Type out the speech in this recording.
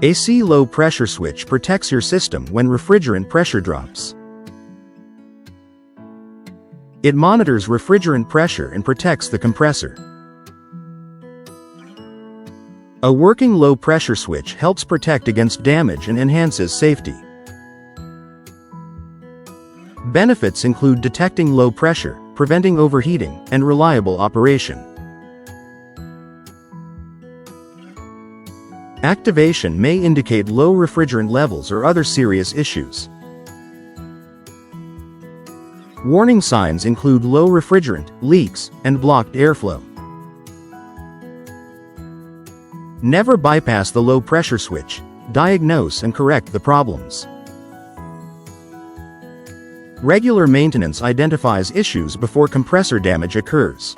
AC low pressure switch protects your system when refrigerant pressure drops. It monitors refrigerant pressure and protects the compressor. A working low pressure switch helps protect against damage and enhances safety. Benefits include detecting low pressure, preventing overheating, and reliable operation. Activation may indicate low refrigerant levels or other serious issues. Warning signs include low refrigerant, leaks, and blocked airflow. Never bypass the low pressure switch. Diagnose and correct the problems. Regular maintenance identifies issues before compressor damage occurs.